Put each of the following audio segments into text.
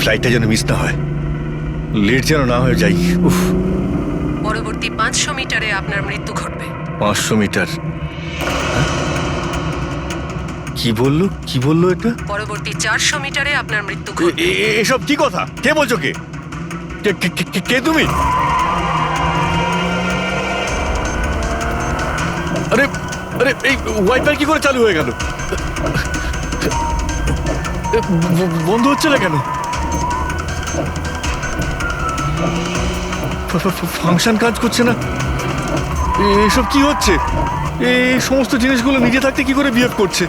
ফ্লাইটটা যেন মিস না হয়, লেট যেন না হয়ে যাই। উফ, পরবর্তী 500 মিটারে আপনার মৃত্যু ঘটবে। 500 মিটার? কি বললো এটা? পরবর্তী 400 মিটারে আপনার মৃত্যু ঘটবে। এসব কি কথা? কে বলছো? কে তুমি? আরে আরে, এই ওয়াইফাই কি করে চালু হয়ে গেল? বন্ধ হচ্ছে না কেন? ফাংশন কাজ করছে না। এসব কি হচ্ছে? এই সমস্ত জিনিসগুলো নিজে থাকতে কি করে বিহেভ করছে?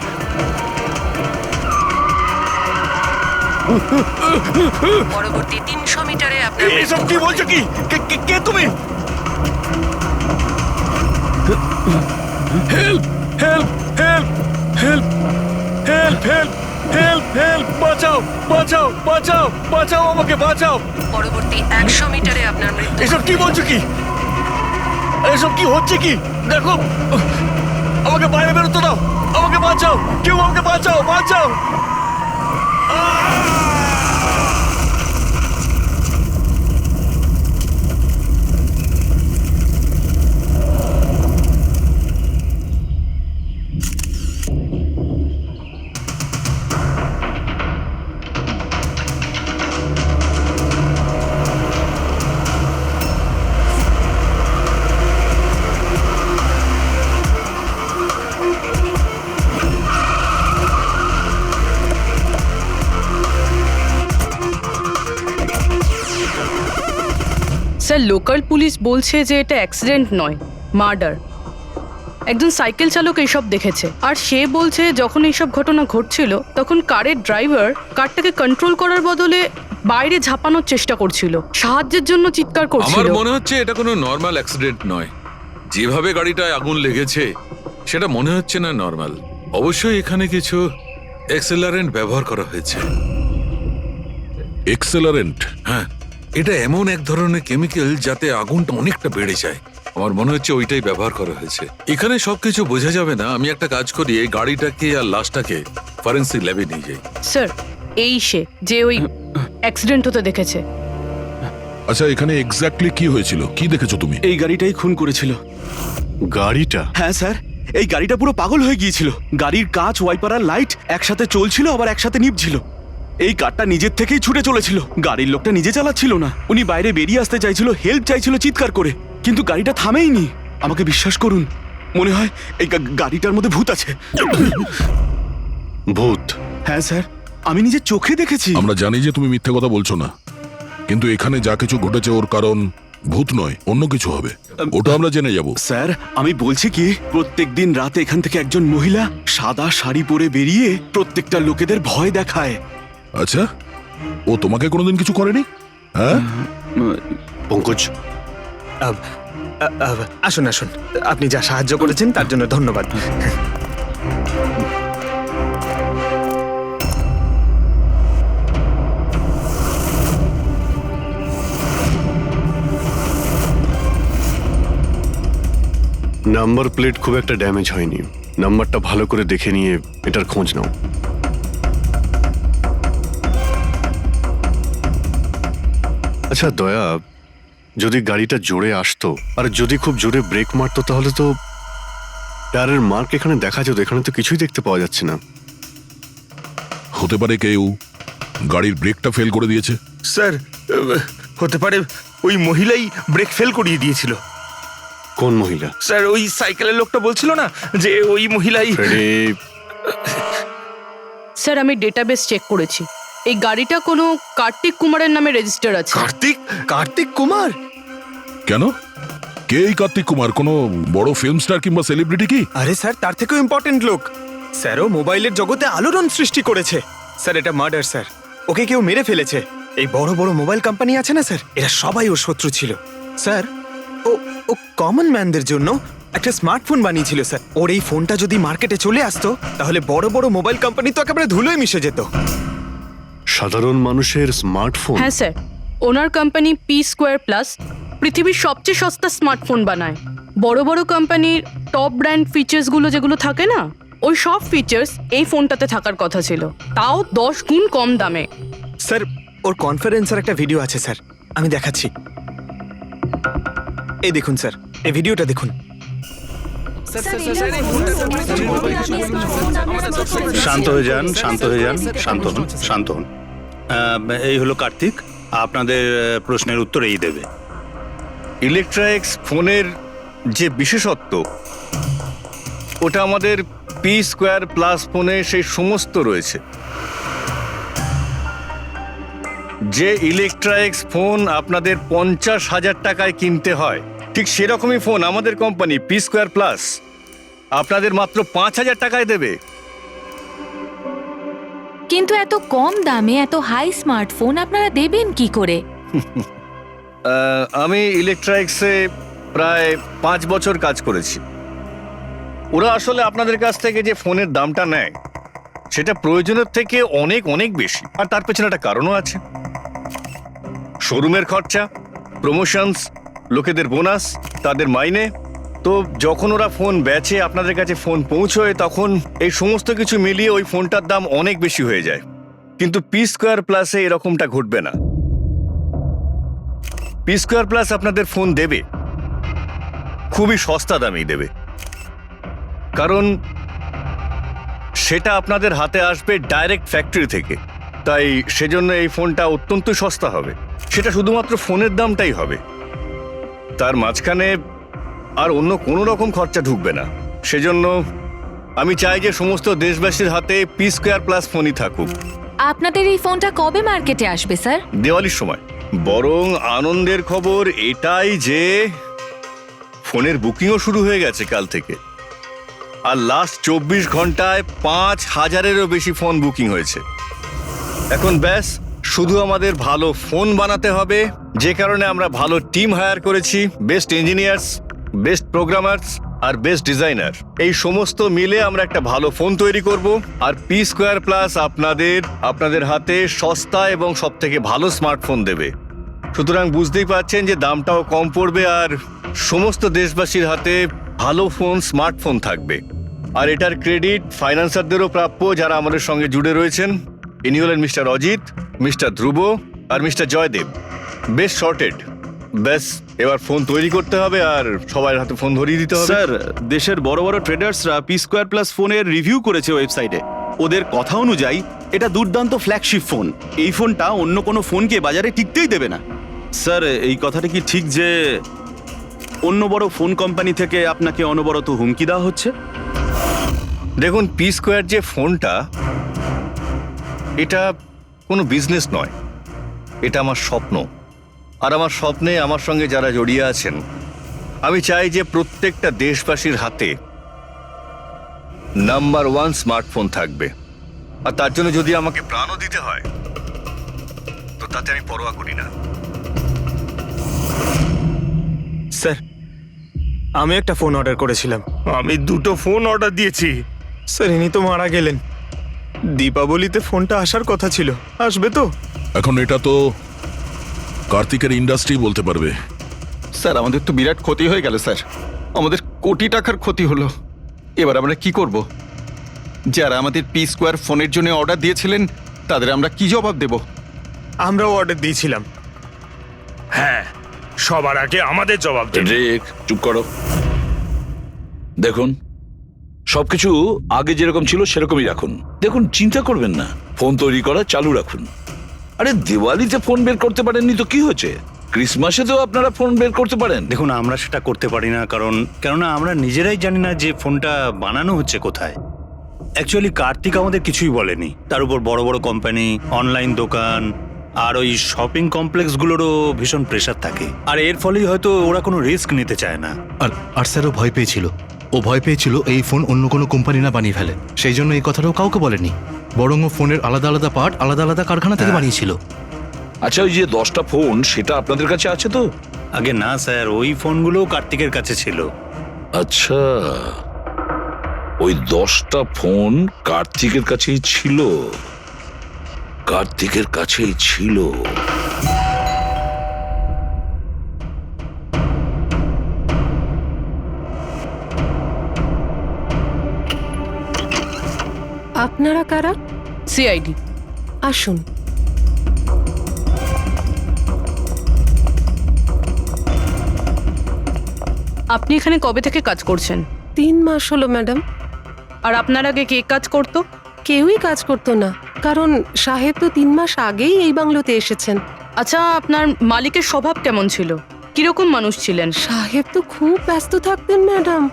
পরবর্তী 300 মিটারে আপনার এসব মৃত্যু কি ঘটবে। বলছো? কে তুমি? Help help help help help help help help! বাঁচাও বাঁচাও বাঁচাও বাঁচাও, আমাকে বাঁচাও! পরবর্তী 100 মিটারে আপনার মৃত্যু এসব কি বলছো? এসব কি হচ্ছে? দেখো, আমাকে বাইরে বেরোতে দাও, আমাকে বাঁচাও, কেউ আমাকে বাঁচাও, বাঁচাও! স্যার, লোকাল পুলিশ বলছে যে এটা অ্যাক্সিডেন্ট নয়, মার্ডার। একজন সাইকেল চালক এইসব দেখেছে, আর সে বলছে যখন এইসব ঘটনা ঘটছিল তখন কারের ড্রাইভার কারটাকে কন্ট্রোল করার বদলে বাইরে ঝাঁপানোর চেষ্টা করছিল, সাহায্যের জন্য চিৎকার করছিল। আমার মনে হচ্ছে এটা কোনো নর্মাল অ্যাক্সিডেন্ট নয়। যেভাবে গাড়িটায় আগুন লেগেছে সেটা মনে হচ্ছে না নর্মাল। অবশ্যই এখানে কিছু এক্সেলারেন্ট ব্যবহার করা হয়েছে। এক্সেলারেন্ট? হ্যাঁ, এটা এমন এক ধরনের কেমিক্যাল যাতে আগুনটা অনেকটা বেড়ে যায়। আমার মনে হচ্ছে ওইটাই ব্যবহার করা হয়েছে। এখানে সবকিছু বোঝা যাবে না। আমি একটা কাজ করি, এই গাড়িটাকে আর লাশটাকে ফরেন্সিক ল্যাবে নিয়ে যাই। স্যার, এই সে যে ওই অ্যাক্সিডেন্ট হতে দেখেছে। আচ্ছা, এখানে এক্স্যাক্টলি কি হয়েছিল? কি দেখেছো তুমি? এই গাড়িটাই খুন করেছিল। গাড়িটা? হ্যাঁ স্যার, এই গাড়িটা পুরো পাগল হয়ে গিয়েছিল। গাড়ির কাঁচ, ওয়াইপার আর লাইট একসাথে চলছিল, আবার একসাথে নিভছিল। এই কারটা নিজের থেকেই ছুটে চলেছিল। গাড়ির লোকটা নিজে চালাচ্ছিল না, উনি বাইরে বেরিয়ে আসতে চাইছিল, হেল্প চাইছিল চিৎকার করে, কিন্তু গাড়িটা থামেইনি। আমাকে বিশ্বাস করুন, মনে হয় এই গাড়িটার মধ্যে ভূত আছে। ভূত? হ্যাঁ স্যার, আমি নিজের চোখে দেখেছি। আমরা জানি যে তুমি মিথ্যে কথা বলছো না, কিন্তু এখানে যা কিছু ঘটেছে ওর কারণ ভূত নয়, অন্য কিছু হবে। ওটা আমরা জেনে যাব। স্যার, আমি বলছি কি, প্রত্যেকদিন রাতে এখান থেকে একজন মহিলা সাদা শাড়ি পরে বেরিয়ে প্রত্যেকটা লোকেদের ভয় দেখায়। আচ্ছা, ও তোমাকে কোনোদিন কিছু করেনি? হ্যাঁ? পঙ্কজ, আসুন আসুন, আপনি যা সাহায্য করেছেন তার জন্য ধন্যবাদ। নাম্বার প্লেট খুব একটা ড্যামেজ হয়নি। নাম্বারটা ভালো করে দেখে নিয়ে এটার খোঁজ নাও। আচ্ছা দয়া, যদি গাড়িটা জোরে আসতো আর যদি খুব জোরে ব্রেক মারতো তাহলে তো টায়ারের মার্ক এখানে দেখা যেত। এখানে তো কিছুই দেখতে পাওয়া যাচ্ছে না। হতে পারে কেউ গাড়ির ব্রেকটা ফেল করে দিয়েছে। স্যার, হতে পারে ওই মহিলাই ব্রেক ফেল করিয়ে দিয়েছিল। কোন মহিলা? স্যার, ওই সাইকেলের লোকটা বলছিল না যে ওই মহিলাই। স্যার, আমি ডেটাবেস চেক করেছি, এই গাড়িটা কোনো কার্তিক কুমারের নামে রেজিস্টার আছে। কার্তিক কুমার? কেন? কে এই কার্তিক কুমার? কোনো বড় ফিল্ম স্টার কিংবা সেলিব্রিটি কি? আরে স্যার, তার থেকেও ইম্পর্টেন্ট লোক। স্যারও মোবাইলের জগতে আলোড়ন সৃষ্টি করেছে। স্যার, এটা মার্ডার স্যার। ওকে কেউ মেরে ফেলেছে। এই বড় বড় মোবাইল কোম্পানি আছে না স্যার, এরা সবাই ওর শত্রু ছিল স্যার। ও কমন ম্যানদের জন্য একটা স্মার্টফোন বানিয়েছিল স্যার। ওর এই ফোনটা যদি মার্কেটে চলে আসতো তাহলে বড় বড় মোবাইল কোম্পানি তো একেবারে ধুলোয় মিশে যেত। সাধারণ মানুষের স্মার্টফোন? হ্যাঁ স্যার, ওনার কোম্পানি P2+ পৃথিবীর সবচেয়ে সস্তা স্মার্টফোন বানায়। বড় বড় কোম্পানির টপ ব্র্যান্ড ফিচার্সগুলো যেগুলো থাকে না, ওই সব ফিচার্স এই ফোনটাতে থাকার কথা ছিল, তাও 10 গুণ কম দামে। স্যার, ওর কনফারেন্সের একটা ভিডিও আছে স্যার, আমি দেখাচ্ছি। এই দেখুন স্যার, এই ভিডিওটা দেখুন। শান্ত হয়ে যান, শান্ত হয়ে যান, শান্ত হন, শান্ত হন। এই হলো কার্তিক, আপনাদের প্রশ্নের উত্তর এই দেবে। ইলেকট্রনিক্স ফোনের যে বিশেষত্ব, ওটা আমাদের পি স্কোয়ার প্লাস ফোনে সেই সমস্ত রয়েছে। যে ইলেকট্রনিক্স ফোন আপনাদের 50,000 টাকায় কিনতে হয়, ঠিক সেরকমই ফোন আমাদের কোম্পানি পি স্কোয়ার প্লাস আপনাদের মাত্র 5,000 টাকায় দেবে। কিন্তু এত কম দামে এত হাই স্মার্টফোন আপনারা দেবেন কি করে? আমি ইলেকট্রনিক্সে প্রায় 5 বছর কাজ করেছি। ওরা আসলে আপনাদের কাছ থেকে যে ফোনের দামটা নেয় সেটা প্রয়োজনের থেকে অনেক অনেক বেশি, আর তার পেছনে একটা কারণও আছে। শোরুমের খরচা, প্রমোশনস, লোকেদের বোনাস, তাদের মাইনে। তো যখন ওরা ফোন বেচে, আপনাদের কাছে ফোন পৌঁছয়, তখন এই সমস্ত কিছু মিলিয়ে ওই ফোনটার দাম অনেক বেশি হয়ে যায়। কিন্তু পি স্কোয়ার প্লাসে এরকমটা ঘটবে না। পি স্কোয়ার প্লাস আপনাদের ফোন দেবে খুবই সস্তা দামেই দেবে, কারণ সেটা আপনাদের হাতে আসবে ডাইরেক্ট ফ্যাক্টরি থেকে। তাই সেজন্য এই ফোনটা অত্যন্ত সস্তা হবে। সেটা শুধুমাত্র ফোনের দামটাই হবে, তার মাঝখানে আর অন্য কোনো রকম খরচা ঢুকবে না। সেজন্য আমি চাই যে সমস্ত দেশবাসীর হাতে পি স্কোয়ার প্লাস ফোনই থাকুক। আপনাদের এই ফোনটা কবে মার্কেটে আসবে স্যার? দিওয়ালির সময়। বরং আনন্দের খবর এটাই যে ফোনের বুকিংও শুরু হয়ে গেছে কাল থেকে। আর লাস্ট 24 ঘন্টায় 5,000-এরও বেশি ফোন বুকিং হয়েছে। এখন ব্যাস শুধু আমাদের ভালো ফোন বানাতে হবে, যে কারণে আমরা ভালো টিম হায়ার করেছি। বেস্ট ইঞ্জিনিয়ার্স, বেস্ট প্রোগ্রামার্স আর বেস্ট ডিজাইনার, এই সমস্ত মিলে আমরা একটা ভালো ফোন তৈরি করব। আর পি স্কোয়ার প্লাস আপনাদের হাতে সস্তা এবং সব থেকে ভালো স্মার্টফোন দেবে। সুতরাং বুঝতেই পারছেন যে দামটাও কম পড়বে, আর সমস্ত দেশবাসীর হাতে ভালো ফোন, স্মার্টফোন থাকবে। আর এটার ক্রেডিট ফাইন্যান্সারদেরও প্রাপ্য, যারা আমাদের সঙ্গে জুড়ে রয়েছেন। ইনি হলেন মিস্টার অজিত, মিস্টার ধ্রুব আর মিস্টার জয়দেব। বেশ শর্টেড। ব্যাস এবার ফোন তৈরি করতে হবে আর সবার হাতে ফোন ধরিয়ে দিতে হবে। স্যার, দেশের বড় বড় ট্রেডার্সরা পি স্কোয়ার প্লাস ফোনের রিভিউ করেছে ওয়েবসাইটে। ওদের কথা অনুযায়ী এটা দুর্দান্ত ফ্ল্যাগশিপ ফোন। এই ফোনটা অন্য কোনো ফোনকে বাজারে টিকতেই দেবে না। স্যার, এই কথাটা কি ঠিক যে অন্য বড় ফোন কোম্পানি থেকে আপনাকে অনবরত হুমকি দেওয়া হচ্ছে? দেখুন, পি স্কোয়ার যে ফোনটা, এটা কোনো বিজনেস নয়, এটা আমার স্বপ্ন। আর আমার স্বপ্নে আমার সঙ্গে যারা জড়িয়ে আছেন, আমি চাই যে প্রত্যেকটা দেশবাসীর হাতে নাম্বার 1 স্মার্টফোন থাকবে। আর তার জন্য যদি আমাকে প্রাণও দিতে হয়, তো তাতে আমি পরোয়া করি না। স্যার, আমি একটা ফোন অর্ডার করেছিলাম। আমি 2টো ফোন অর্ডার দিয়েছি। স্যার, ইনি তো মারা গেলেন। দীপাবলিতে ফোনটা আসার কথা ছিল, আসবে তো? এখন এটা তো কার্তিকের ইন্ডাস্ট্রি বলতে পারবে। স্যার, আমাদের তো বিরাট ক্ষতি হয়ে গেল স্যার। আমাদের কোটি টাকার ক্ষতি হলো। এবার আমরা কি করব? যারা আমাদের পি স্কোয়ার ফোনের জন্য অর্ডার দিয়েছিলেন, তাদের আমরা কি জবাব দেব? আমরাও অর্ডার দিয়েছিলাম। হ্যাঁ, সবার আগে আমাদের জবাব দিন। রেক, চুপ করো। দেখুন, সবকিছু আগে যেরকম ছিল সেরকমই রাখুন। দেখুন, চিন্তা করবেন না, ফোন তৈরি করা চালু রাখুন। আরে দিওয়ালিতে ফোন বের করতে পারেননি তো কি হয়েছে? ক্রিসমাসে তো আপনারা ফোন বের করতে পারেন। দেখুন, আমরা সেটা করতে পারি না, কেননা আমরা নিজেরাই জানি না যে ফোনটা বানানো হচ্ছে কোথায়। অ্যাকচুয়ালি কার্তিক আমাদের কিছুই বলেনি। তার উপর বড় বড় কোম্পানি, অনলাইন দোকান আর ওই শপিং কমপ্লেক্সগুলোরও ভীষণ প্রেশার থাকে। আর এর ফলেই হয়তো ওরা কোনো রিস্ক নিতে চায় না। আর স্যার, ও ভয় পেয়েছিল এই ফোন অন্য কোনো কোম্পানি না বানিয়ে ফেলে। সেই জন্য এই কথাটাও কাউকে বলেনি, বরং ও ফোনের আলাদা আলাদা পার্ট আলাদা আলাদা কারখানা থেকে বানিয়েছিল। আচ্ছা, ওই যে 10টা ফোন, সেটা আপনাদের কাছে আছে তো? আগে না স্যার, ওই ফোনগুলো কার্তিকের কাছে ছিল। আচ্ছা, ওই 10টা ফোন কার্তিকের কাছেই ছিল। কার্তিকের কাছেই ছিল। আপনারা কারা? সিআইডি। আসুন। আপনি এখানে কবে থেকে কাজ করছেন? 3 মাস হলো ম্যাডাম। আর আপনার আগে কে কাজ করতো? কেউই কাজ করতো না, কারণ সাহেব তো 3 মাস আগেই এই বাংলোতে এসেছেন। আচ্ছা, আপনার মালিকের স্বভাব কেমন ছিল? কিরকম মানুষ ছিলেন? সাহেব তো খুব ব্যস্ত থাকতেন ম্যাডাম।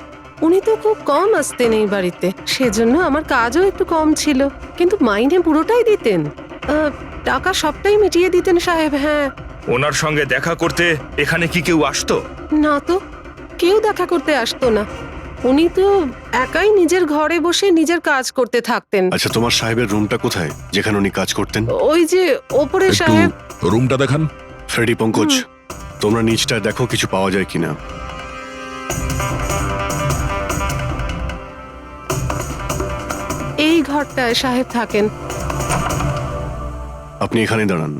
উনি তো খুব কম আসতেন এই বাড়িতে, সেজন্য আমার কাজও একটু কম ছিল, কিন্তু মাইনে পুরোটাই দিতেন। টাকা সবটাই মিটিয়ে দিতেন সাহেব। হ্যাঁ। ওনার সঙ্গে দেখা করতে এখানে কি কেউ আসতো? না তো, কেউ দেখা করতে আসতো না। উনি তো একাই নিজের ঘরে বসে নিজের কাজ করতে থাকতেন। আচ্ছা, তোমার সাহেবের রুমটা কোথায় যেখানে উনি কাজ করতেন? ওই যে ওপরে একটু সাহেব। রুমটা দেখান। ফ্রেডি, পঙ্কজ, তোমরা নিচটায় দেখো কিছু পাওয়া যায় কিনা। এই ঘরটায় সাহেব থাকেন। আপনি এখানে দাঁড়ান।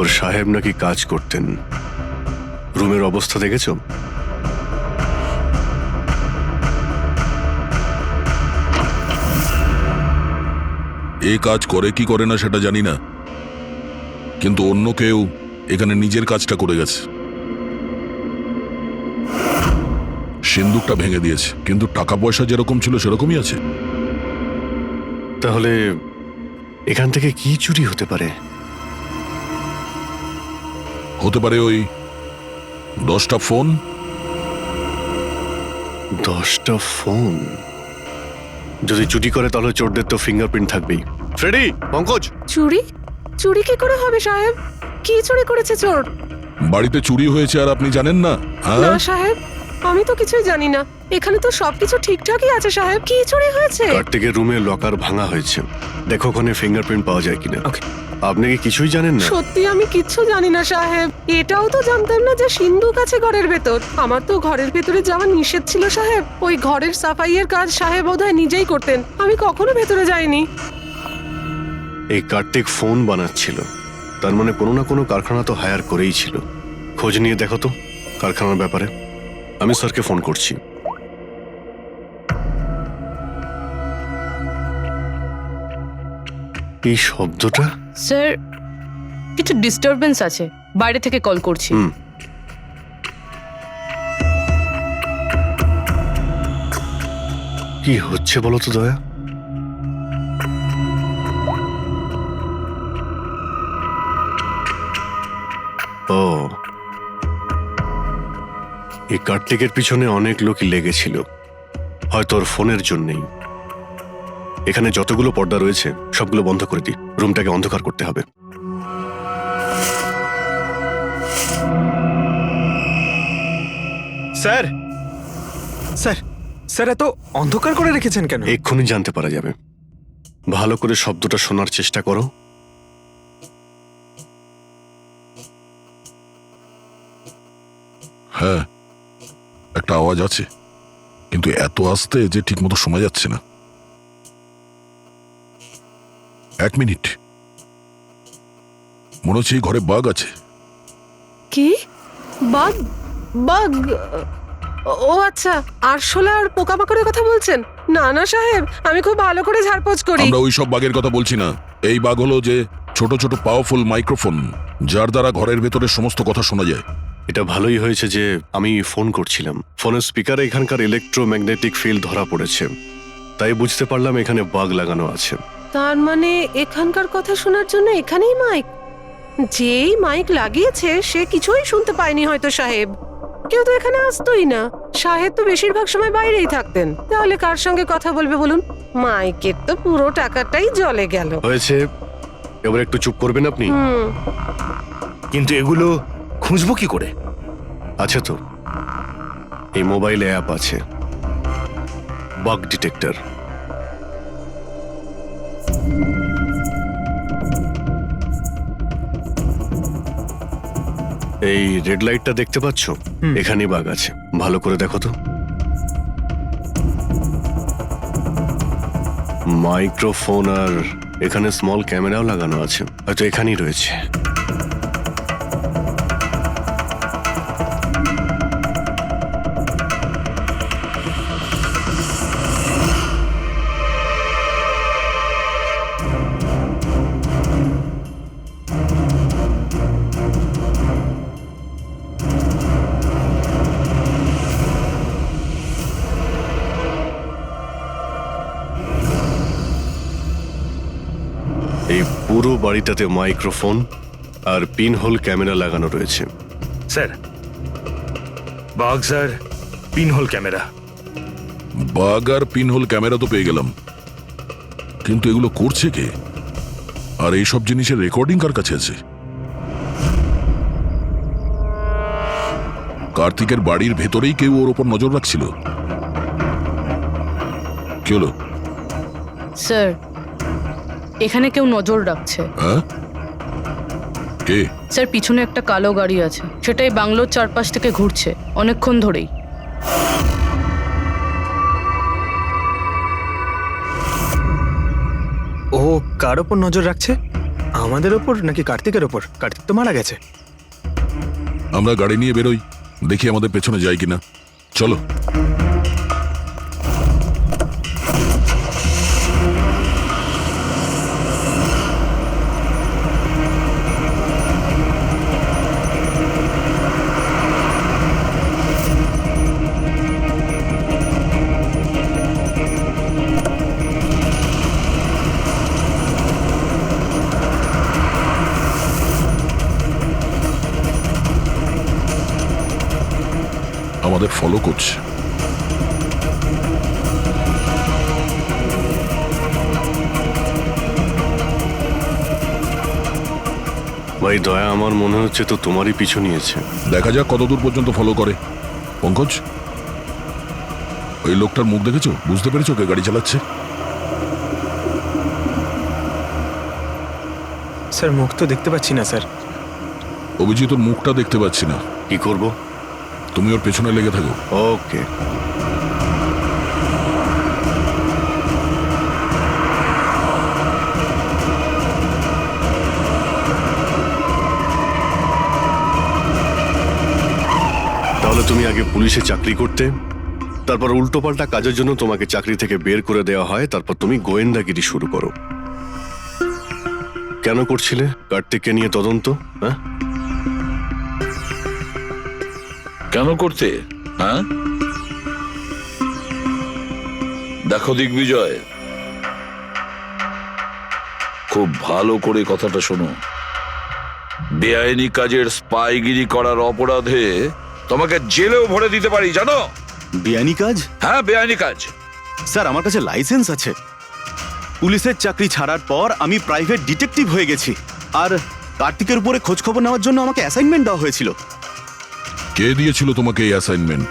ওর সাহেব নাকি কাজ করতেন। রুমের অবস্থা দেখেছো? এই কাজ করে কি করে না সেটা জানি না, কিন্তু অন্য কেউ এখানে নিজের কাজটা করে গেছে। সিন্দুকটা ভেঙে দিয়েছে, কিন্তু টাকা পয়সা যেরকম ছিল সেরকমই আছে। তাহলে এখান থেকে কি চুরি হতে পারে? হতে পারে ওই 10টা ফোন। 10টা ফোন? যদি চুরি করে তাহলে চোরদের তো ফিঙ্গারপ্রিন্ট থাকবেই। ফ্রেডি, পঙ্কজ। চুরি? চুরি কি করে হবে সাহেব? কি চুরি করেছে চোর? বাড়িতে চুরি হয়েছে আর আপনি জানেন না? হ্যাঁ, না সাহেব, আমি তো কিছুই জানি না। এখানে তো সবকিছু ঠিকঠাকই আছে সাহেব। কি চুরি হয়েছে? কার্তিকের রুমে লকার ভাঙা হয়েছে, দেখো ওখানে ফিঙ্গারপ্রিন্ট পাওয়া যায় কিনা। আপনি কি কিছুই জানেন না? সত্যি আমি কিচ্ছু জানি না সাহেব। এটাও তো জানতাম না যে সিন্ধুক আছে ঘরের ভেতর। আমার তো ঘরের ভেতরে যাওয়া নিষেধ ছিল সাহেব। ওই ঘরের সাফাইয়ের কাজ সাহেব বোধহয় নিজেই করতেন, আমি কখনো ভেতরে যাইনি। এই কার্তিক ফোন বানাচ্ছিল, তার মানে কোনো না কোনো কারখানা তো হায়ার করেই ছিল। খোঁজ নিয়ে দেখো তো কারখানার ব্যাপারে। আমি স্যারকে ফোন করছি। এই শব্দটা? স্যার, কিছু ডিস্টারবেন্স আছে, বাইরে থেকে কল করছি। কি হচ্ছে বলো তো দয়া? ও, এই কার্তিকের পিছনে অনেক লোকই লেগেছিল, হয়তো ওর ফোনের জন্যই। এখানে যতগুলো পর্দা রয়েছে সবগুলো বন্ধ করে দিই, রুমটাকে অন্ধকার করতে হবে। স্যার, স্যার, স্যার এত অন্ধকার করে রেখেছেন কেন? এক্ষুনি জানতে পারা যাবে। ভালো করে শব্দটা শোনার চেষ্টা করো। হ্যাঁ, একটা আওয়াজ আছে, কিন্তু এত আস্তে যে ঠিক মতো শোনা যাচ্ছে না। 1 মিনিট, মনে হচ্ছে এই ঘরে বাঘ আছে। কি? বাগ? বাগ? ও আচ্ছা, আরশোলা আর পোকামাকড়ের কথা বলছেন? না না সাহেব, আমি খুব ভালো করে ঝাড়পোছ করি। আমরা ওই সব বাঘের কথা বলছি না। এই বাঘ হলো যে ছোট ছোট পাওয়ারফুল মাইক্রোফোন, যার দ্বারা ঘরের ভেতরে সমস্ত কথা শোনা যায়। এটা ভালোই হয়েছে যে আমি ফোন করছিলাম। ফোনের স্পিকারে এখানকার ইলেকট্রোম্যাগনেটিক ফিল্ড ধরা পড়েছে, তাই বুঝতে পারলাম এখানে বাগ লাগানো আছে। তার মানে এখানকার কথা শোনার জন্য এখানেই মাইক? যেই মাইক লাগিয়েছে সে কিছুই শুনতে পায়নি হয়তো সাহেব। কেউ তো এখানে আসতোই না। সাহেব তো বেশিরভাগ সময় বাইরেই থাকতেন, তাহলে কার সঙ্গে কথা বলবে বলুন? মাইকের তো পুরো টাকাটাই জলে গেল। হয়েছে, এবার একটু চুপ করবেন আপনি? কিন্তু এগুলো খুঁজবো কি করে? আছে তো, এই মোবাইলে অ্যাপ আছে, বাগ ডিটেক্টর। এই রেড লাইটটা দেখতে পাচ্ছ? এখানেই বাগ আছে, ভালো করে দেখো তো। মাইক্রোফোন আর এখানে স্মল ক্যামেরাও লাগানো আছে, হয়তো এখানেই রয়েছে। এই পুরো বাড়িটাতে মাইক্রোফোন আর পিনহোল ক্যামেরা লাগানো রয়েছে। স্যার বাঘ স্যার পিনহোল ক্যামেরা। বাগ আর পিনহোল ক্যামেরা তো পেয়ে গেলাম, কিন্তু এগুলো করছে কে? আর এইসব জিনিসের রেকর্ডিং কার কাছে আছে? কার্তিকের বাড়ির ভেতরেই কেউ ওর ওপর নজর রাখছিল। কি হলো? স্যার এখানে কেউ নজর রাখছে। হ্যাঁ, কে? স্যার পিছনে একটা কালো গাড়ি আছে, সেটাই বাংলোর চারপাশ থেকে ঘুরছে অনেকক্ষণ ধরেই। ও কার ওপর নজর রাখছে? আমাদের ওপর নাকি কার্তিকের ওপর? কার্তিক তো মারা গেছে। আমরা গাড়ি নিয়ে বেরোই, দেখি আমাদের পেছনে যাই কিনা। চলো। আমাদের ফলো করছে। ভাই দয়া, আমার মনে হচ্ছে তো তোমারই পিছু নিয়েছে। দেখা যাক কতদূর পর্যন্ত ফলো করে। পঙ্কজ, ওই লোকটার মুখ দেখেছো? বুঝতে পেরেছো কে গাড়ি চালাচ্ছে? স্যার মুখ তো দেখতে পাচ্ছি না স্যার। অভিজিৎ, ওর মুখটা দেখতে পাচ্ছি না। কি করব? তুমি ওর পেছনে লেগে থাকো। ওকে। তাহলে তুমি আগে পুলিশে চাকরি করতে, তারপর উল্টোপাল্টা কাজের জন্য তোমাকে চাকরি থেকে বের করে দেওয়া হয়, তারপর তুমি গোয়েন্দাগিরি শুরু করো। কেন করছিলে কার্তিককে নিয়ে তদন্ত? হ্যাঁ, কেন করতে? হ্যাঁ দেখো দিগ্বিজয়, খুব ভালো করে কথাটা শোনো। বেআইনি কাজের স্পাইগিরি করার অপরাধে তোমাকে জেলেও ভরে দিতে পারি, জানো? বেআইনি কাজ? হ্যাঁ, বেআইনি কাজ। স্যার আমার কাছে লাইসেন্স আছে। পুলিশের চাকরি ছাড়ার পর আমি প্রাইভেট ডিটেকটিভ হয়ে গেছি, আর কার্তিকের উপরে খোঁজ খবর নেওয়ার জন্য আমাকে অ্যাসাইনমেন্ট দেওয়া হয়েছিল। কে দিয়েছিল তোমাকে এই অ্যাসাইনমেন্ট?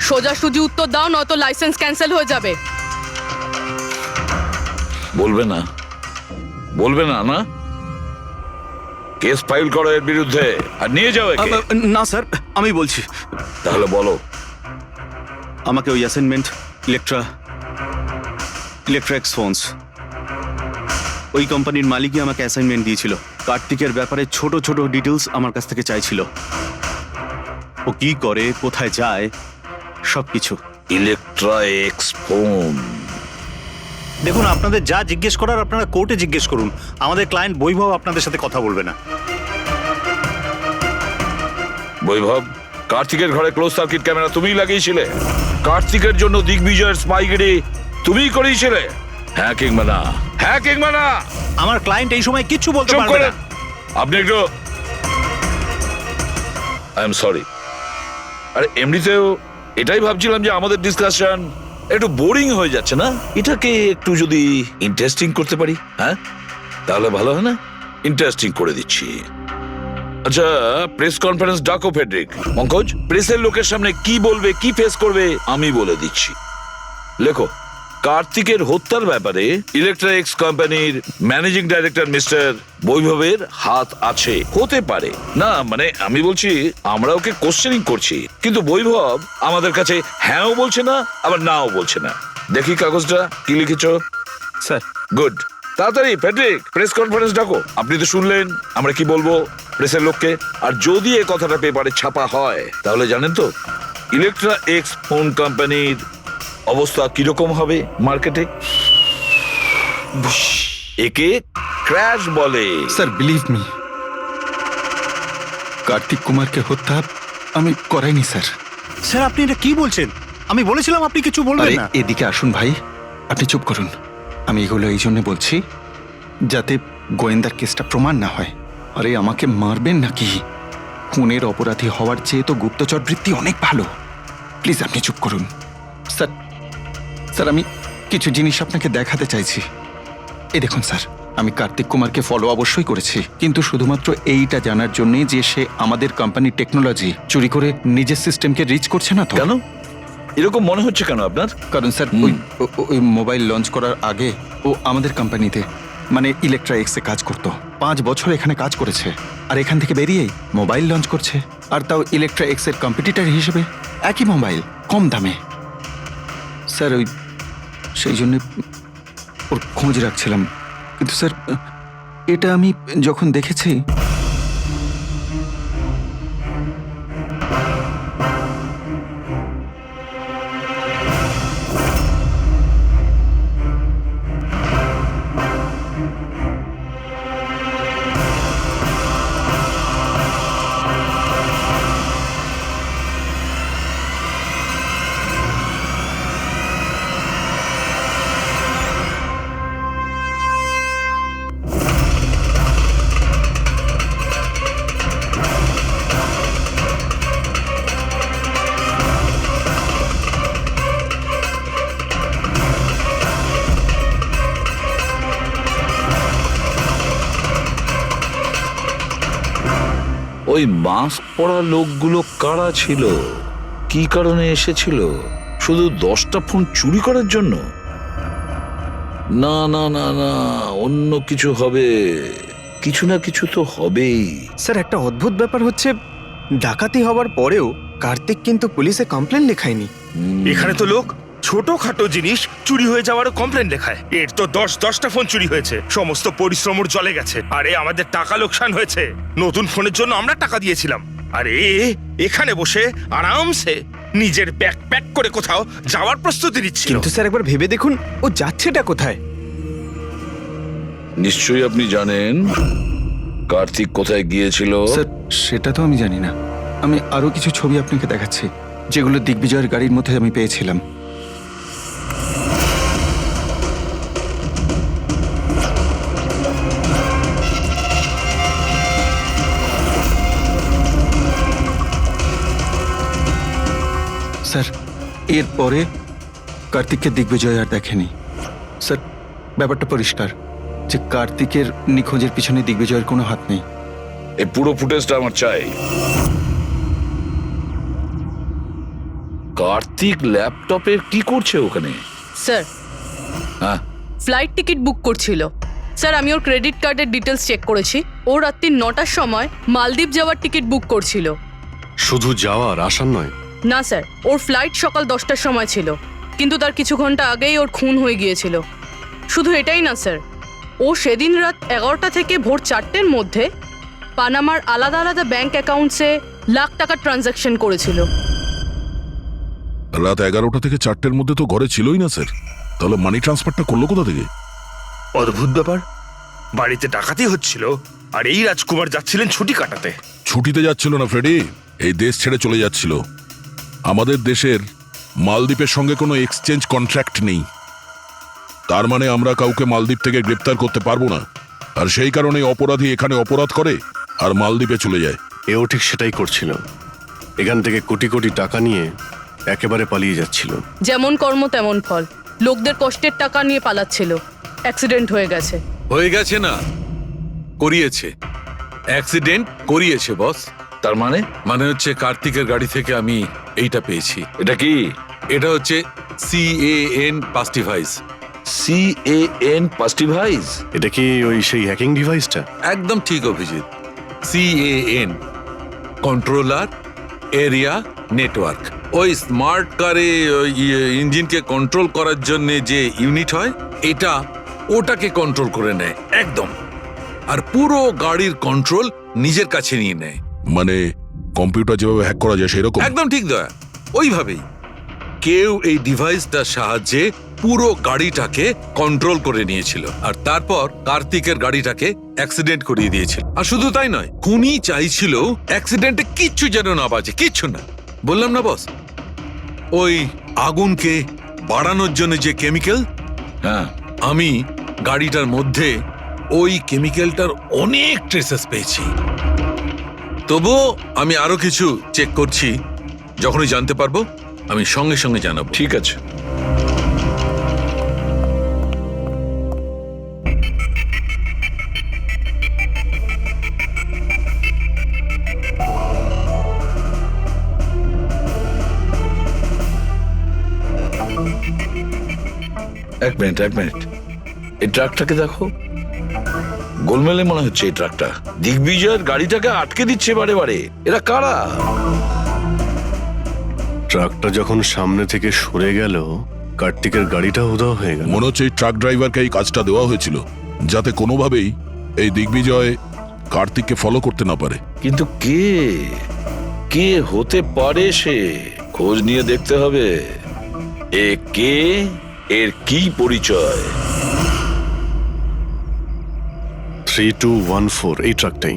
সোজাসুজি উত্তর দাও, নয়তো লাইসেন্স ক্যান্সেল হয়ে যাবে। বলবে না? বলবে না? না, কেস ফাইল করো এর বিরুদ্ধে আর নিয়ে যাও একে। না স্যার, আমি বলছি। তাহলে বলো। আমাকে ওই অ্যাসাইনমেন্ট ইলেকট্রিক্স ফোনস, ওই কোম্পানির মালিকই আমাকে অ্যাসাইনমেন্ট দিয়েছিল। কার্তিকের ব্যাপারে ছোট ছোট ডিটেলস আমার কাছ থেকে চাইছিল। ও কি করে, কোথায় যায়, সবকিছু। Electrics phone. দেখুন, আপনাদের যা জিজ্ঞেস করার আপনারা কোর্টে জিজ্ঞেস করুন। আমাদের ক্লায়েন্ট বৈভব আপনাদের সাথে কথা বলবে না। বৈভব, কার্তিকের ঘরে ক্লোজ সার্কিট ক্যামেরা তুমিই লাগিয়েছিলে? কার্তিকের জন্য দিগ্বিজয়ের স্পাইগিরি তুমিই করিয়েছিলে? হ্যাঁ কিংবা না? হ্যাঁ কিংবা না? আমার ক্লায়েন্ট এই সময় কিচ্ছু বলতে চুপ পারবে করেন। না। আপনি একটু, আই এম সরি। আরে এমনিতেও এটাই ভাবছিলাম যে আমাদের ডিসকাশন একটু বোরিং হয়ে যাচ্ছে না? এটাকে একটু যদি ইন্টারেস্টিং করতে পারি, হ্যাঁ তাহলে ভালো হয় না? ইন্টারেস্টিং করে দিচ্ছি। আচ্ছা, প্রেস কনফারেন্স ডাকো ফেডরিক। পঙ্কজ, প্রেসের লোকের সামনে কি বলবে, কি ফেস করবে আমি বলে দিচ্ছি। লেখো, কার্তিকের হত্যার ব্যাপারে ইলেকট্রিক্স কোম্পানির ম্যানেজিং ডাইরেক্টর মিস্টার বৈভবের হাত আছে। হতে পারে না, মানে আমি বলছি আমরা ওকে কোশ্চেনিং করছি, কিন্তু বৈভব আমাদের কাছে হ্যাঁও বলছে না আবার নাও বলছে না। দেখি কাগজটা কি লিখেছো। স্যার গুড, তাড়াতাড়ি ফেডরিক প্রেস কনফারেন্স ডাকো। আপনি তো শুনলেন আমরা কি বলবো প্রেসের লোককে। আর যদি এই কথাটা পেপারে ছাপা হয় তাহলে জানেন তো ইলেকট্রিক্স ফোন কোম্পানির অবস্থা কিরকম হবে মার্কেটে। একে ক্র্যাশ বলে। স্যার বিলিভ মি, কার্তিক কুমারকে হত্যা আমি করাইনি স্যার। স্যার আপনি এটা কি বলছেন? আমি বলেছিলাম আপনি কিছু বলবেন না। এদিকে আসুন ভাই, আপনি চুপ করুন। আমি এগুলো এই জন্য বলছি যাতে গোয়েন্দার কেসটা প্রমাণ না হয়। আরে আমাকে মারবেন নাকি? খুনের অপরাধী হওয়ার চেয়ে তো গুপ্তচর বৃত্তি অনেক ভালো। প্লিজ আপনি চুপ করুন। স্যার স্যার আমি কিছু জিনিস আপনাকে দেখাতে চাইছি। এই দেখুন স্যার, আমি কার্তিক কুমারকে ফলো অবশ্যই করেছি, কিন্তু শুধুমাত্র এইটা জানার জন্যে যে সে আমাদের কোম্পানির টেকনোলজি চুরি করে নিজের সিস্টেমকে রিচ করছে না তো। কেন এরকম মনে হচ্ছে কেন আপনার? কারণ স্যার ওই মোবাইল লঞ্চ করার আগে ও আমাদের কোম্পানিতে মানে ইলেকট্রা এক্সে কাজ করত। 5 বছর এখানে কাজ করেছে, আর এখান থেকে বেরিয়েই মোবাইল লঞ্চ করছে, আর তাও ইলেকট্রা এক্সের কম্পিটিটর হিসেবে। একই মোবাইল, কম দামে। স্যার সেই জন্য ওর খোঁজ রাখছিলাম। কিন্তু স্যার এটা আমি যখন দেখেছি, ওই মাস্ক পরা লোকগুলো কারা ছিল? কি কারণে এসেছিল? শুধু 10টা ফোন চুরি করার জন্য? না না না না, অন্য কিছু হবে, কিছু না কিছু তো হবেই। স্যার একটা অদ্ভুত ব্যাপার হচ্ছে, ডাকাতি হওয়ার পরেও কার্তিক কিন্তু পুলিশে কমপ্লেন লেখায়নি। এখানে তো লোক ছোটখাটো জিনিস চুরি হয়ে যাওয়ারও কমপ্লেন লেখায়। এর তো 10টা ফোন চুরি হয়েছে, সমস্ত পরিশ্রম ওর জলে গেছে। আরে আমাদের টাকা লোকসান হয়েছে, নতুন ফোনের জন্য আমরা টাকা দিয়েছিলাম। আরে এখানে বসে আরামসে নিজের ব্যাগ প্যাক করে কোথাও যাওয়ার প্রস্তুতি নিচ্ছিল। কিন্তু স্যার একবার ভেবে দেখুন, ও যাচ্ছেটা কোথায়? নিশ্চয়ই আপনি জানেন কার্তিক কোথায় গিয়েছিল। স্যার সেটা তো আমি জানি না। আমি আরো কিছু ছবি আপনাকে দেখাচ্ছি, যেগুলো দিগ্বিজয়ের গাড়ির মধ্যে আমি পেয়েছিলাম। স্যার এরপরে কার্তিককে দিগ্বিজয় আর দেখেনি। স্যার ব্যাপারটা পরিষ্কার যে কার্তিকের নিখোঁজের পিছনে দিগ্বিজয়ের কোনো হাত নেই। এই পুরো ফুটেজটা আমার চাই। কার্তিক ল্যাপটপের কি করছে ওখানে? স্যার হ্যাঁ, ফ্লাইট টিকিট বুক করছিল। স্যার আমি ওর ক্রেডিট কার্ডের ডিটেলস চেক করেছি। ও রাত্রি 9টার সময় মালদ্বীপ যাওয়ার টিকিট বুক করছিল। শুধু যাওয়ার, আসার নয়? না স্যার, ওর ফ্লাইট সকাল 10টার সময় ছিল, কিন্তু তার কিছু ঘন্টা আগেই ওর খুন হয়ে গিয়েছিল। শুধু এটাই না স্যার, ও সেদিন রাত 11টা থেকে ভোর 4টের মধ্যে পানামার আলাদা আলাদা ব্যাংক অ্যাকাউন্টসে লাখ টাকার ট্রানজ্যাকশন করেছিল। রাত 11টা থেকে 4টের মধ্যে তো ঘরে ছিলই না স্যার। তাহলে মানি ট্রান্সফারটা করলো কোথা থেকে? অদ্ভুত ব্যাপার, বাড়িতে ডাকাতি হচ্ছিল আর এই রাজকুমার যাচ্ছিলেন ছুটি কাটাতে। ছুটিতে যাচ্ছিল না ফ্রেডি, এই দেশ ছেড়ে চলে যাচ্ছিল। আমাদের দেশের মালদ্বীপের সঙ্গে কোনো এক্সচেঞ্জ কন্ট্রাক্ট নেই, তার মানে আমরা কাউকে মালদ্বীপ থেকে গ্রেপ্তার করতে পারবো না। আর সেই কারণে অপরাধী এখানে অপরাধ করে আর মালদ্বীপে চলে যায়। এও ঠিক সেটাই করছিল, এখান থেকে কোটি কোটি টাকা নিয়ে একেবারে পালিয়ে যাচ্ছিল। যেমন কর্ম তেমন ফল, লোকদের কষ্টের টাকা নিয়ে পালাচ্ছিল। অ্যাক্সিডেন্ট হয়ে গেছে। হয়ে গেছে না, করিয়েছে। অ্যাক্সিডেন্ট করিয়েছে বস। তার মানে? মানে হচ্ছে কার্তিকের গাড়ি থেকে আমি এইটা পেয়েছি। এটা কি? এটা হচ্ছে CAN পাস্টিভাইজ। CAN পাস্টিভাইজ? এটা কি ওই সেই হ্যাকিং ডিভাইসটা? একদম ঠিক Abhijit. CAN controller area network. ওই স্মার্ট কারে ইঞ্জিনকে কন্ট্রোল করার জন্য যে ইউনিট হয়, এটা ওটাকে কন্ট্রোল করে নেয় একদম, আর পুরো গাড়ির কন্ট্রোল নিজের কাছে নিয়ে নেয়। মানে কম্পিউটার যেভাবে হ্যাক করা যায় সেরকম? একদম ঠিক দয়া, ওইভাবেই। কেউ এই ডিভাইসটার সাহায্যে পুরো গাড়িটাকে কন্ট্রোল করে নিয়েছিল, আর তারপর কার্তিকের গাড়িটাকে অ্যাক্সিডেন্ট করিয়ে দিয়েছিল। আর শুধু তাই নয়, খুনি চাইছিল অ্যাক্সিডেন্টে কিচ্ছু যেন না বাজে, কিচ্ছু না। বললাম না বস, ওই আগুনকে বাড়ানোর জন্য যে কেমিক্যাল, হ্যাঁ, আমি গাড়িটার মধ্যে ওই কেমিক্যালটার অনেক ট্রেসেস পেয়েছি। তবুও আমি আরো কিছু চেক করছি, যখনই জানতে পারবো আমি সঙ্গে সঙ্গে জানাবো। ঠিক আছে। এক মিনিট এই ট্রাকটাকে দেখো, গোলমেলে মনে হচ্ছে এই ট্রাকটা। দিগ্বিজয়ের গাড়িটাকে আটকে দিচ্ছে বারে বারে। এরা কারা? ট্রাকটা যখন সামনে থেকে সরে গেল, কার্তিকের গাড়িটা উধাও হয়ে গেল। মনে হচ্ছে এই ট্রাক ড্রাইভারকে এই কাজটা দেওয়া হয়েছিল, যাতে কোনোভাবেই এই দিগ্বিজয় কার্তিককে ফলো করতে না পারে। কিন্তু কে হতে পারে সে? খোঁজ নিয়ে দেখতে হবে। এ কে, এর কি পরিচয়? 3214 এই ট্রাকটাই।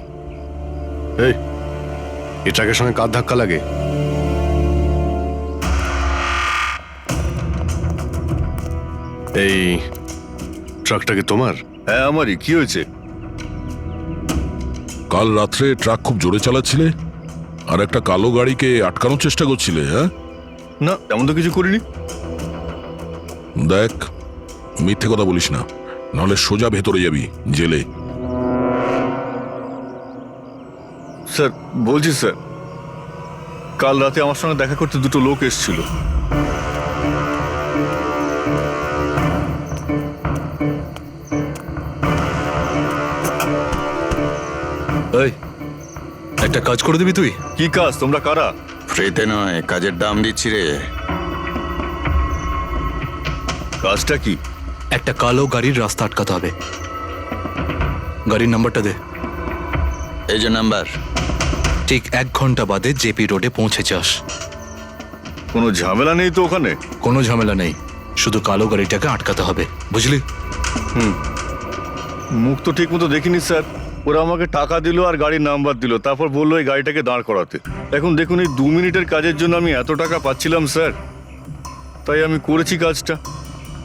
এই ট্রাকের সঙ্গে কার ধাক্কা লাগে? এই ট্রাকটা কি তোমার? হ্যাঁ আমারই। কি হয়েছে? কাল রাত্রে ট্রাক খুব জোরে চালাচ্ছিলে আর একটা কালো গাড়িকে আটকানোর চেষ্টা করছিলে। হ্যাঁ, না তেমন তো কিছু করিনি। দেখ, মিথ্যে কথা বলিস না, নাহলে সোজা ভেতরে যাবি জেলে। স্যার বলছি স্যার, কাল রাতে আমার সঙ্গে দেখা করতে দুটো লোক এসেছিল। একটা কাজ করে দিবি তুই? কি কাজ? তোমরা কারা? ফ্রিতে নয়, কাজের দাম দিচ্ছি রে। কাজটা কি? একটা কালো গাড়ির রাস্তা আটকাতে হবে। গাড়ির নাম্বারটা দে। এই যে নাম্বার। ঠিক 1 ঘন্টা বাদে জেপি রোডে পৌঁছে যাস। কোনো ঝামেলা নেই তো ওখানে? কোনো ঝামেলা নেই, শুধু কালো গাড়িটাকে আটকাতে হবে, বুঝলি? মুখ তো ঠিক মতো দেখিনি স্যার। ওরা আমাকে টাকা দিল আর গাড়ির নাম্বার দিল, তারপর বললো এই গাড়িটাকে দাঁড় করাতে। এখন দেখুন, এই 2 মিনিটের কাজের জন্য আমি এত টাকা পাচ্ছিলাম স্যার, তাই আমি করেছি কাজটা।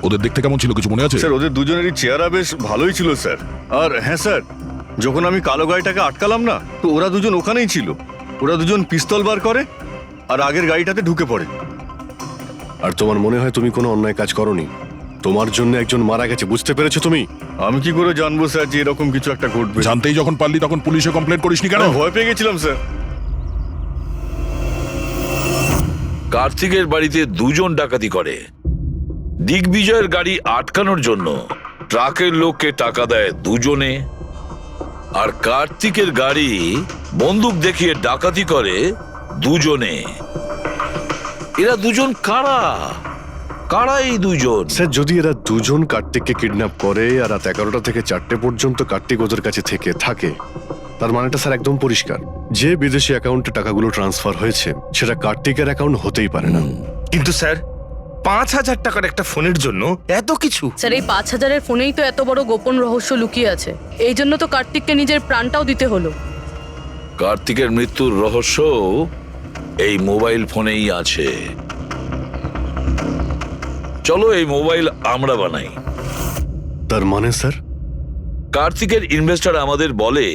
ওদের দেখতে কেমন ছিল কিছু মনে আছে? স্যার ওদের দুজনেরই চেহারা বেশ ভালোই ছিল স্যার। আর হ্যাঁ স্যার, যখন আমি কালো গাড়িটাকে আটকালাম না, তো ওরা দুজন ওখানেই ছিল। ওরা দুজন পিস্তল বার করে আর আগের গাড়িটাতে ঢুকে পড়ে। আর তোমার মনে হয় তুমি কোনো অন্যায় কাজ করনি? তোমার জন্য একজন মারা গেছে, বুঝতে পেরেছো তুমি? আমি কি করে জানবো স্যার যে এরকম কিছু একটা ঘটবে? জানতেই যখন পারলি তখন পুলিশে কমপ্লেন করিসনি কেন? আমি ভয় পেয়ে গেছিলাম স্যার। কার্তিকের বাড়িতে 2 জন ডাকাতি করে। দিগ্বিজয়ের গাড়ি আটকানোর জন্য ট্রাকের লোককে টাকা দেয় 2 জনে, আর কার্তিকের গাড়ি বন্দুক দেখিয়ে ডাকাতি করে 2 জনে। এরা 2 জন কারা? কারা এই 2 জন? স্যার যদি এরা 2 জন কার্তিককে কিডন্যাপ করে আর রাত 11টা থেকে 4টে পর্যন্ত কার্তিক ওদের কাছে থাকে, তার মানেটা স্যার একদম পরিষ্কার। যে বিদেশি অ্যাকাউন্টে টাকাগুলো ট্রান্সফার হয়েছে সেটা কার্তিকের অ্যাকাউন্ট হতেই পারে না। কিন্তু স্যার 5000 টাকার একটা ফোনের জন্য এত কিছু? স্যার এই 5000-এর ফোনেই তো এত বড় গোপন রহস্য লুকিয়ে আছে। এই জন্য তো কার্তিককে নিজের প্রাণটাও দিতে হলো। কার্তিকের মৃত্যুর রহস্য এই মোবাইল ফোনেই আছে। চলো এই মোবাইল আমরা বানাই। তার মানে স্যার? কার্তিকের ইনভেস্টর আমাদের বলে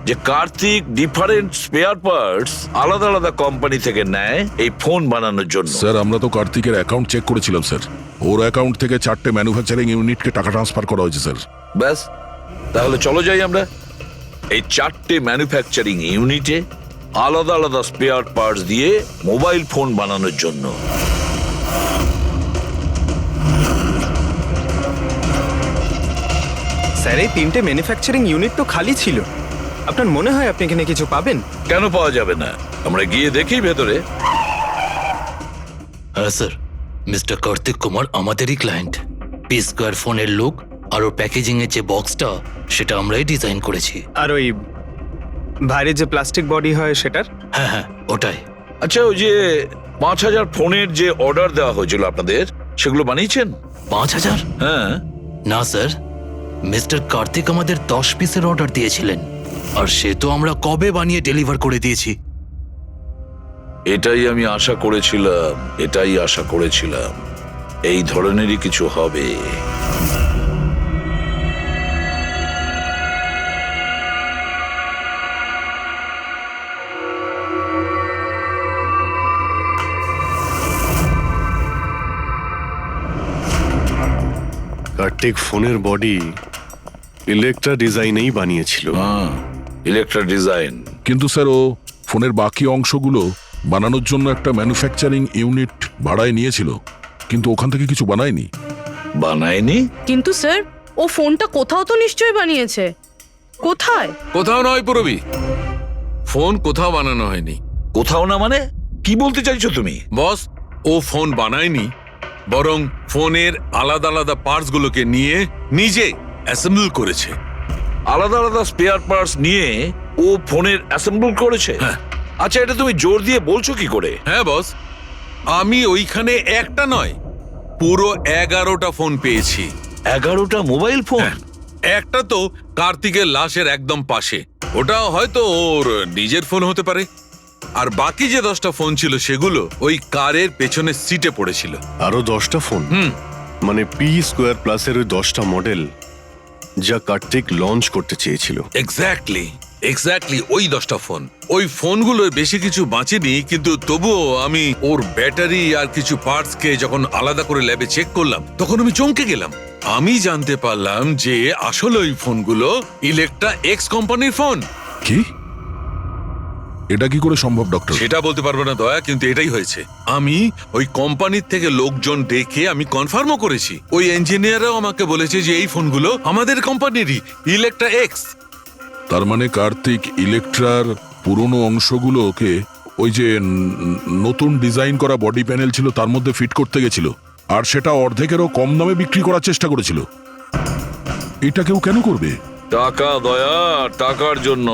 যে কার্তিক ডিফারেন্ট স্পেয়ার পার্টস আলাদা আলাদা কোম্পানি থেকে নেয় এই ফোন বানানোর জন্য। স্যার আমরা তো কার্তিকের অ্যাকাউন্ট চেক করেছিলাম স্যার। ওর অ্যাকাউন্ট থেকে 4টে ম্যানুফ্যাকচারিং ইউনিটকে টাকা ট্রান্সফার করা হয়েছে স্যার। ব্যাস, তাহলে চলো যাই আমরা এই 4টে ম্যানুফ্যাকচারিং ইউনিটে আলাদা আলাদা স্পেয়ার পার্টস দিয়ে মোবাইল ফোন বানানোর জন্য। স্যার এই 3টে ম্যানুফ্যাকচারিং ইউনিট তো খালি ছিল। আপনার মনে হয় আপনি এখানে কিছু পাবেন? কেন পাওয়া যাবে না? আমরা গিয়ে দেখি ভেতরে। হ্যাঁ স্যার, মিস্টার কার্তিক কুমার আমাদেরই ক্লায়েন্ট। P-Square ফোনের লুক আর ওর প্যাকেজিং এর যে বক্সটা, সেটা আমরাই ডিজাইন করেছি। আর ওই বাইরে যে প্লাস্টিক বডি হয় সেটার? হ্যাঁ ওটাই। আচ্ছা, ওই যে 5000 ফোনের যে অর্ডার দেওয়া হয়েছিল আপনাদের, সেগুলো বানিয়েছেন? 5000? হ্যাঁ। না স্যার, মিস্টার কার্তিক আমাদের 10 পিসের অর্ডার দিয়েছিলেন, আর সে তো আমরা কবে বানিয়ে ডেলিভার করে দিয়েছি। এটাই আমি আশা করেছিলাম, এই ধরনেরই কিছু হবে। কার্তিক ফোনের বডি ইলেকট্রা ডিজাইনেই বানিয়েছিল। হ্যাঁ, ইলেকট্রা ডিজাইন। কিন্তু স্যার ও ফোনের বাকি অংশগুলো বানানোর জন্য একটা ম্যানুফ্যাকচারিং ইউনিট ভাড়ায় নিয়েছিল, কিন্তু ওখান থেকে কিছু বানায়নি। বানায়নি? কিন্তু স্যার ও ফোনটা কোথাও তো নিশ্চয়ই বানিয়েছে। কোথায়? কোথাও নয় পুরবি, ফোন কোথাও বানানো হয়নি। কোথাও না মানে কি বলতে চাইছো তুমি? বস, ও ফোন বানায়নি, বরং ফোনের আলাদা আলাদা পার্টস গুলোকে নিয়ে নিজে অ্যাসেম্বল করেছে। আলাদা আলাদা স্পেয়ার পার্টস নিয়ে ও ফোনের অ্যাসেম্বল করেছে? আচ্ছা, এটা তুমি জোর দিয়ে বলছো কি করে? হ্যাঁ বস, আমি ওইখানে একটা নয় পুরো 11টা ফোন পেয়েছি। 11টা মোবাইল ফোন? একটা তো কার্তিকের লাশের একদম পাশে, ওটা হয়তো ওর নিজের ফোন হতে পারে। আর বাকি যে 10টা ফোন ছিল সেগুলো ওই কারের পেছনের সিটে পড়েছিল। আরো 10টা ফোন? মানে পি স্কোয়ার প্লাসের ওই 10টা মডেল যা কার্তিক লঞ্চ করতে চেয়েছিল। এক্স্যাক্টলি ওই 10টা ফোন। ওই ফোনগুলোর বেশি কিছু বাঁচেনি, কিন্তু তবুও আমি ওর ব্যাটারি আর কিছু পার্টসকে যখন আলাদা করে ল্যাবে চেক করলাম তখন আমি চমকে গেলাম। আমি জানতে পারলাম যে আসলে ওই ফোনগুলো ইলেকট্রা এক্স কোম্পানির ফোন। কি? এটা কি করে সম্ভব ডক্টর? সেটা বলতে পারবো না দয়া, কিন্তু এটাই হয়েছে। আমি ওই কোম্পানির থেকে লোকজন ডেকে আমি কনফার্মও করেছি। ওই ইঞ্জিনিয়াররাও আমাকে বলেছে যে এই ফোনগুলো আমাদের কোম্পানিরই, ইলেকট্রা এক্স। তার মানে কার্তিক ইলেকট্রার পুরনো অংশগুলোকে ওই যে নতুন ডিজাইন করা বডি প্যানেল ছিল তার মধ্যে ফিট করতে গেছিল, আর সেটা অর্ধেকেরও কম দামে বিক্রি করার চেষ্টা করেছিল। এটা কেউ কেন করবে? টাকা দয়া, টাকার জন্য।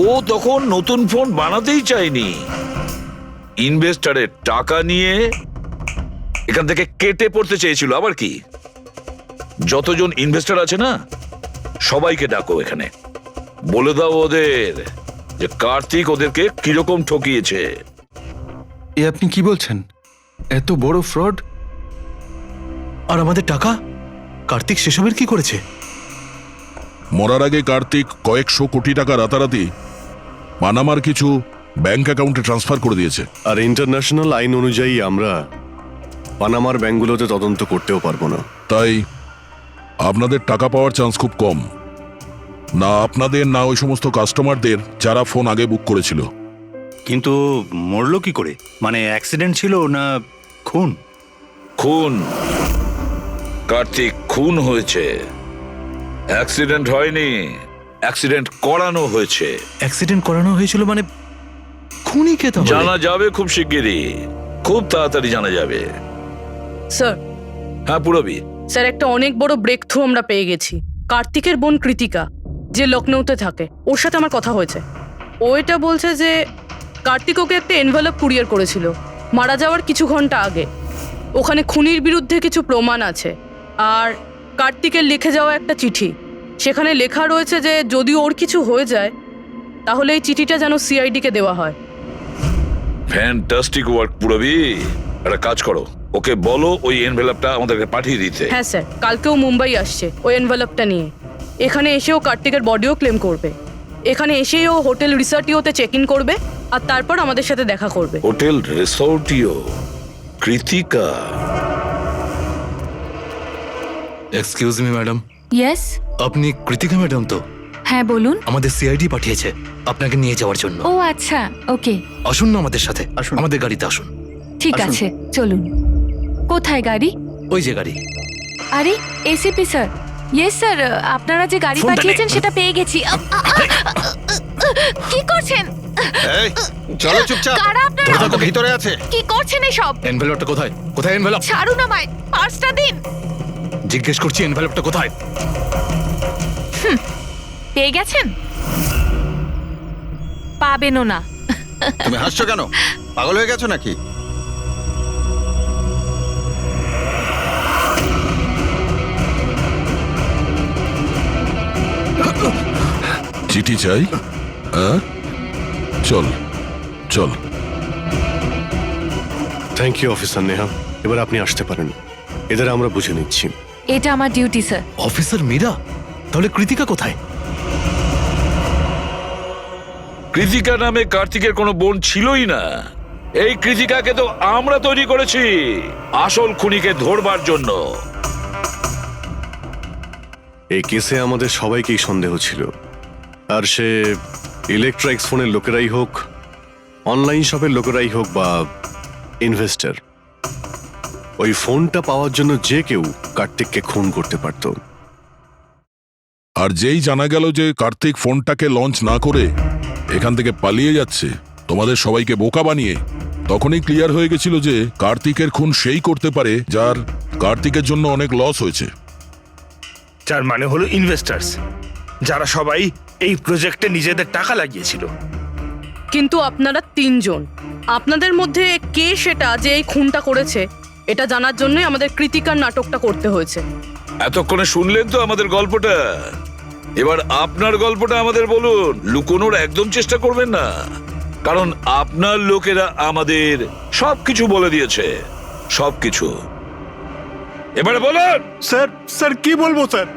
ও তখন নতুন ফোন বানাতেই চায়নি, ইনভেস্টারের টাকা নিয়ে এখান থেকে কেটে পড়তে চেয়েছিল। আবার কি, যতজন ইনভেস্টর আছে না সবাইকে ডাকো এখানে, বলে দাও ওদের যে কার্তিক ওদেরকে কিরকম ঠকিয়েছে। এ আপনি কি বলছেন? এত বড় ফ্রড! আর আমাদের টাকা কার্তিক সেসবের কি করেছে? মরার আগে কার্তিক কয়েকশো কোটি টাকা রাতারাতি পানামার কিছু ব্যাংক অ্যাকাউন্টে ট্রান্সফার করে দিয়েছে। আর ইন্টারন্যাশনাল আইন অনুযায়ী আমরা পানামার ব্যাংকগুলোতে তদন্ত করতেও পারবো না। তাই আপনাদের টাকা পাওয়ার চান্স খুব কম, না আপনাদের না ওই সমস্ত কাস্টমারদের যারা ফোন আগে বুক করেছিল। কিন্তু মরলো কি করে? মানে অ্যাক্সিডেন্ট ছিল না খুন? খুন। কার্তিক খুন হয়েছে, অ্যাক্সিডেন্ট হয়নি। অ্যাক্সিডেন্ট করানো হয়েছে। অ্যাক্সিডেন্ট করানো হয়েছিল মানে খুনি কে? তাহলে জানা যাবে খুব শিগগিরই, খুব তাড়াতাড়ি জানা যাবে। স্যার। হ্যাঁ পুরবি। স্যার, একটা অনেক বড় ব্রেক থ্রু আমরা পেয়ে গেছি। কার্তিকের বোন কৃতিকা, যে লখনৌতে থাকে, ওর সাথে আমার কথা হয়েছে। ও এটা বলছে যে কার্তিক ওকে একটা এনভেলপ কুরিয়ার করেছিল মারা যাওয়ার কিছু ঘন্টা আগে। ওখানে খুনির বিরুদ্ধে কিছু প্রমাণ আছে, আর কার্তিকের লিখে যাওয়া একটা চিঠি, সেখানে লেখা রয়েছে যে যদি ওর কিছু হয়ে যায় তাহলে এই চিঠিটা যেন সিআইডিকে দেওয়া হয়। ফ্যান্টাস্টিক ওয়ার্ক পুরবি। একটা কাজ করো, ওকে বলো ওই এনভেলপটা আমাদেরকে পাঠিয়ে দিতে। হ্যাঁ স্যার, কালকেও মুম্বাই আসছে ওই এনভেলপটা নিয়ে। এখানে এসেও কার্তিকের বডিও ক্লেম করবে। এখানে এসেই ও হোটেল রিসর্টিওতে চেক ইন করবে, আর তারপর আমাদের সাথে দেখা করবে। হোটেল রিসর্টিও? Kritika? Excuse me madam. Yes, আপনি কৃতিকা ম্যাডাম তো? হ্যাঁ বলুন। আমাদের সিআইডি পাঠিয়েছে আপনাকে নিয়ে যাওয়ার জন্য। ও আচ্ছা, ওকে। আসুন না আমাদের সাথে, আমাদের গাড়িতে আসুন। ঠিক আছে, চলুন। কোথায় গাড়ি? ওই যে গাড়ি। আরে এসিপি স্যার। ইয়েস স্যার, আপনারা যে গাড়ি পাঠিয়েছেন সেটা পেয়ে গেছি। কি করছেন? এই চলো চুপচাপ। কারা আপনারা? ভিতরে আছে। কি করছেন এসব? এনভেলপটা কোথায়? কোথায় এনভেলপ? ছাড়ুন আমায়, পার্সটা দিন। জিজ্ঞেস করছি এনভেলপটা কোথায়? পেয়ে গেছেন? পাবেনও না। তুমি হাসছো কেন? পাগল হয়ে গেছো নাকি? চিঠি চাই? চল চল। থ্যাংক ইউ অফিসার নেহা, এবার আপনি আসতে পারেন। এদের আমরা বুঝে নিচ্ছি। এটা আমার ডিউটি স্যার। অফিসার মীরা, তাহলে কৃতিকা কোথায়? কৃতিকা নামে কার্তিকের কোনো বোন ছিলই না। এই কৃতিকাকে তো আমরা তৈরি করেছি আসল খুনিকে ধরবার জন্য। এই কেসে আমাদের সবাইকেই সন্দেহ ছিল, আর সে ইলেকট্রনিক্স ফোনের লোকেরাই হোক, অনলাইন শপের লোকেরাই হোক বা ইনভেস্টর, ওই ফোনটা পাওয়ার জন্য যে কেউ কার্তিককে খুন করতে পারত। আর যেই জানা গেল যে কার্তিক ফোনটাকে লঞ্চ না করে এখান থেকে পালিয়ে যাচ্ছে তোমাদের সবাইকে বোকা বানিয়ে, তখনই ক্লিয়ার হয়ে গেছিল যে কার্তিকের খুন সেই করতে পারে যার কার্তিকের জন্য অনেক লস হয়েছে। যার মানে হলো ইনভেস্টার্স, যারা সবাই এই প্রজেক্টে নিজেদের টাকা লাগিয়েছিল। কিন্তু আপনারা তিনজন, আপনাদের মধ্যে কে সেটা যে এই খুনটা করেছে এটা জানার জন্যই আমাদের কৃতিকার নাটকটা করতে হয়েছে। এতক্ষণে শুনলেন তো আমাদের গল্পটা, এবার আপনার গল্পটা আমাদের বলুন। লুকোনোর একদম চেষ্টা করবেন না, কারণ আপনার লোকেরা আমাদের সবকিছু বলে দিয়েছে, সবকিছু। এবারে বলুন। স্যার কি বলবো স্যার,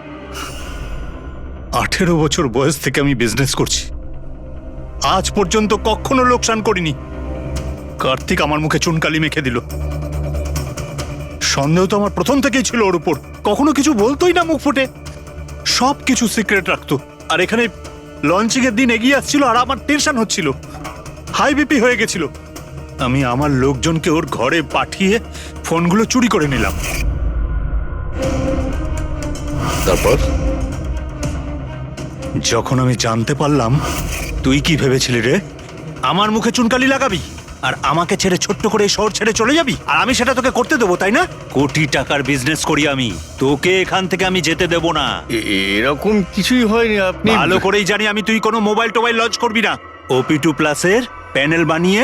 18 বছর বয়স থেকে আমি বিজনেস করছি, আজ পর্যন্ত কখনো লোকসান করিনি। কার্তিক আমার মুখে চুনকালি মেখে দিল। সন্দেহ তো আমার প্রথম থেকেই ছিল ওর উপর, কখনো কিছু বলতোই না মুখ ফুটে, সব কিছু সিক্রেট রাখতো। আর এখানে লঞ্চিং এর দিন এগিয়ে আসছিল আর আমার টেনশন হচ্ছিল, হাই বিপি হয়ে গেছিল। আমি আমার লোকজনকে ওর ঘরে পাঠিয়ে ফোনগুলো চুরি করে নিলাম। তারপর যখন আমি জানতে পারলাম, তুই কি ভেবেছিলি রে, আমার মুখে চুনকালি লাগাবি আর আমাকে ছেড়ে ছোট্ট করে এই শহর ছেড়ে চলে যাবি, আর আমি সেটা তোকে করতে দেবো তাই না? কোটি টাকার বিজনেস করি আমি, তোকে এখান থেকে আমি যেতে দেবো না। এরকম কিছুই হয়নি। আপনি ভালো করেই জানি আমি তুই কোনো মোবাইল টোবাইল লঞ্চ করবি না। OP2 প্লাসের প্যানেল বানিয়ে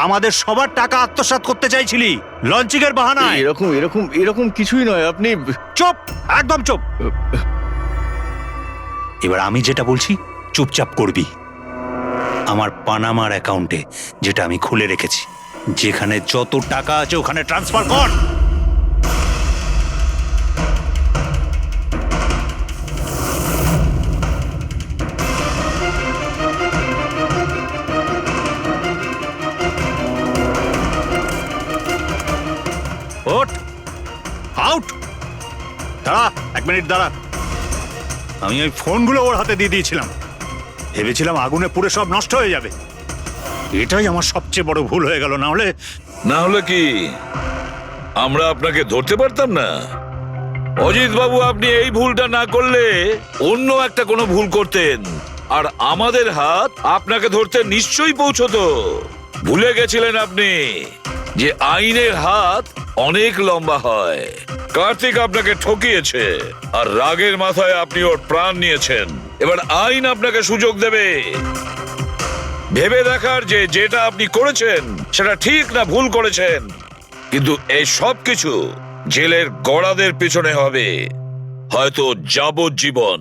আমাদের সবার টাকা আত্মসাৎ করতে চাইছিলি লঞ্চিং এর বাহানায়। এরকম এরকম এরকম কিছুই নয়। আপনি চুপ, একদম চুপ। এবার আমি যেটা বলছি চুপচাপ করবি। আমার পানামার অ্যাকাউন্টে, যেটা আমি খুলে রেখেছি, যেখানে যত টাকা আছে ওখানে ট্রান্সফার কর। ওঠ, আউট। দাঁড়া, 1 মিনিট দাঁড়া। আমি ওই ফোনগুলো ওর হাতে দিয়ে দিয়েছিলাম, ভেবেছিলাম আগুনে পুড়ে সব নষ্ট হয়ে যাবে। এটাই আমার সবচেয়ে বড় ভুল হয়ে গেল, না হলে কি আমরা আপনাকে ধরতে পারতাম না? অজিত বাবু, আপনি এই ভুলটা না করলে অন্য একটা কোনো ভুল করতেন, আর আমাদের হাত আপনাকে ধরতে নিশ্চয়ই পৌঁছতো। ভুলে গেছিলেন আপনি যে আইনের হাত অনেক লম্বা হয়। কার্তিক আপনাকে ঠকিয়েছে, আর রাগের মাথায় আপনি ওর প্রাণ নিয়েছেন। এবার আইন আপনাকে সুযোগ দেবে ভেবে দেখার যে যেটা আপনি করেছেন সেটা ঠিক না ভুল করেছেন। কিন্তু এই সব কিছু জেলের গড়াদের পিছনে হবে, হয়তো যাবজ্জীবন।